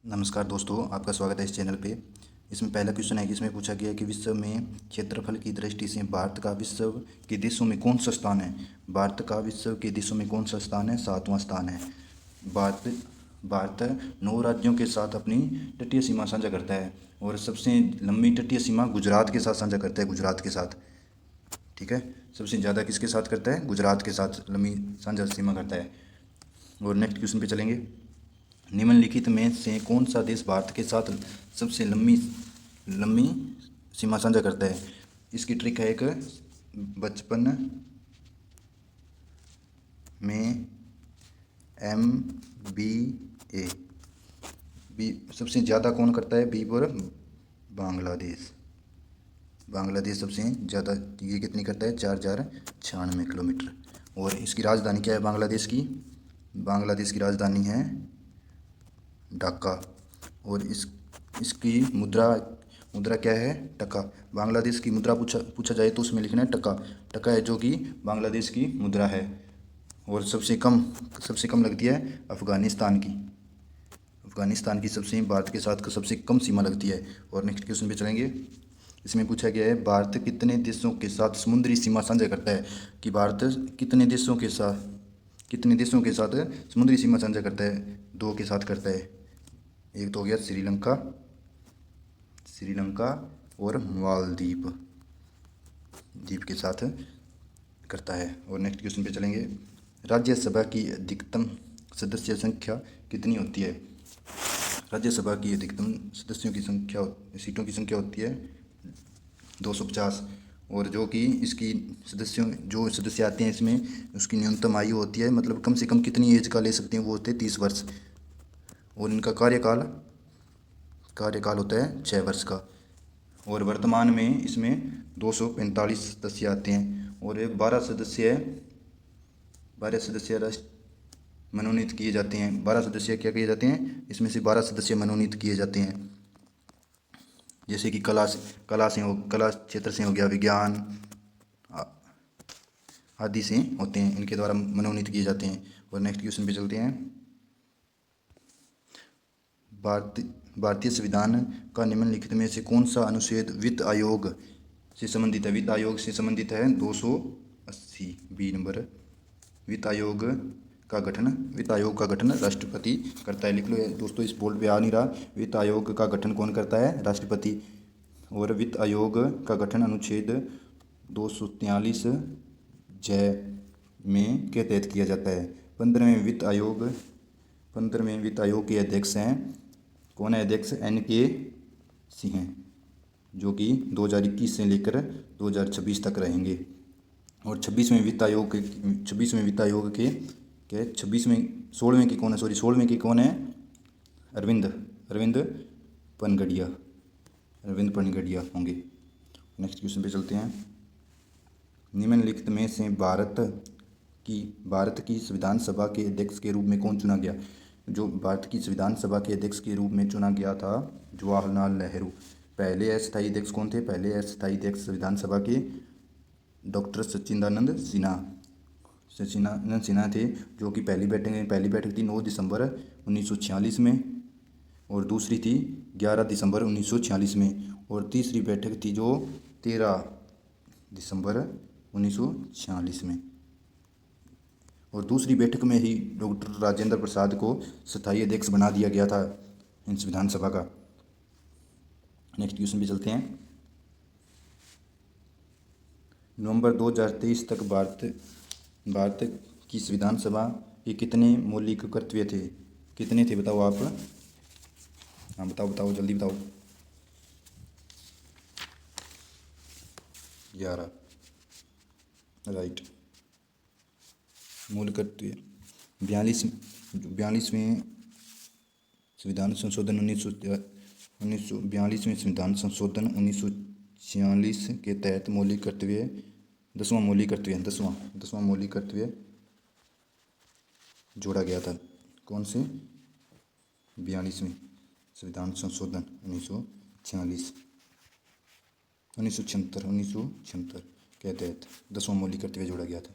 नमस्कार दोस्तों, आपका स्वागत है इस चैनल पे। इसमें पहला क्वेश्चन है कि इसमें पूछा गया है कि विश्व में क्षेत्रफल की दृष्टि से भारत का विश्व के देशों में कौन सा स्थान है। भारत का विश्व के देशों में कौन सा स्थान है? 7वां स्थान है। भारत भारत 9 राज्यों के साथ अपनी तटीय सीमा साझा करता है और सबसे लंबी तटीय सीमा गुजरात के साथ साझा करता है, गुजरात के साथ। ठीक है, सबसे ज़्यादा किसके साथ करता है? गुजरात के साथ लंबी साझा सीमा करता है। और नेक्स्ट क्वेश्चन पे चलेंगे। निम्नलिखित में से कौन सा देश भारत के साथ सबसे लंबी लंबी सीमा साझा करता है? इसकी ट्रिक है एक, बचपन में एम बी ए। बी सबसे ज़्यादा कौन करता है? बी पर बांग्लादेश। बांग्लादेश सबसे ज़्यादा, ये कितनी करता है? 4096 किलोमीटर। और इसकी राजधानी क्या है बांग्लादेश की? बांग्लादेश की राजधानी है ढाका। और इसकी मुद्रा मुद्रा क्या है? टका। बांग्लादेश की मुद्रा पूछा जाए तो उसमें लिखना है टका। टका है जो कि बांग्लादेश की मुद्रा है। और सबसे कम लगती है अफ़गानिस्तान की। अफ़गानिस्तान की सबसे भारत के साथ सबसे कम सीमा लगती है। और नेक्स्ट क्वेश्चन पे चलेंगे। इसमें पूछा गया है भारत कितने देशों के साथ समुद्री सीमा साझा करता है? कि भारत कितने देशों के साथ समुद्री सीमा साझा करता है? 2 के साथ करता है। एक तो हो गया श्रीलंका और मालदीव द्वीप के साथ करता है। और नेक्स्ट क्वेश्चन पे चलेंगे। राज्यसभा की अधिकतम सदस्य संख्या कितनी होती है? राज्यसभा की अधिकतम सदस्यों की संख्या, सीटों की संख्या होती है 250। और जो कि इसकी जो सदस्य आते हैं इसमें, उसकी न्यूनतम आयु होती है, मतलब कम से कम कितनी एज का ले सकते हैं, वो होते हैं 30 वर्ष। और इनका कार्यकाल होता है 6 वर्ष का। और वर्तमान में इसमें 245 सदस्य आते हैं। और एक 12 सदस्य राष्ट्र मनोनीत किए जाते हैं। 12 सदस्य क्या किए जाते हैं? इसमें से 12 सदस्य मनोनीत किए जाते हैं। जैसे कि कला क्षेत्र से हो गया, विज्ञान आदि से होते हैं, इनके द्वारा मनोनीत किए जाते हैं। और नेक्स्ट क्वेश्चन पे चलते हैं। भारतीय संविधान का निम्नलिखित में से कौन सा अनुच्छेद वित्त आयोग से संबंधित है? वित्त आयोग से संबंधित है 280 बी नंबर। वित्त आयोग का गठन राष्ट्रपति करता है। लिख लो दोस्तों, इस बोर्ड पे आ नहीं रहा। वित्त आयोग का गठन कौन करता है? राष्ट्रपति। और वित्त आयोग का गठन अनुच्छेद 243 जय में के तहत किया जाता है। 15वें वित्त आयोग के अध्यक्ष हैं, कौन है अध्यक्ष? NK सिंह हैं, जो कि 2021 से लेकर 2026 तक रहेंगे। और 16वें वित्त आयोग के 16वें के कौन है? अरविंद पनगड़िया होंगे। नेक्स्ट क्वेश्चन पे चलते हैं। निम्नलिखित में से भारत की संविधान सभा के अध्यक्ष के रूप में कौन चुना गया? जो भारत की संविधान सभा के अध्यक्ष के रूप में चुना गया था, जवाहरलाल नेहरू। पहले अस्थायी अध्यक्ष कौन थे? पहले अस्थायी अध्यक्ष संविधान सभा के डॉक्टर सच्चिदानंद सिन्हा थे, जो कि पहली बैठक थी 9 दिसंबर 1946 में, और दूसरी थी 11 दिसंबर 1946 में, और तीसरी बैठक थी जो 13 दिसंबर 1946 में। और दूसरी बैठक में ही डॉक्टर राजेंद्र प्रसाद को स्थायी अध्यक्ष बना दिया गया था इन संविधान सभा का। नेक्स्ट क्वेश्चन पे चलते हैं। नवंबर 2023 तक भारत की संविधान सभा के कितने मौलिक कर्तव्य थे? कितने थे बताओ आप? हाँ बताओ जल्दी बताओ। 11 राइट। मूल कर्तव्य 42वें संविधान संशोधन 1942वें संविधान संशोधन 1946 के तहत मौलिक कर्तव्य 10वां मौलिक कर्तव्य जोड़ा गया था। कौन से? 42वें संविधान संशोधन 1976 के तहत 10वां मौलिक कर्तव्य जोड़ा गया था।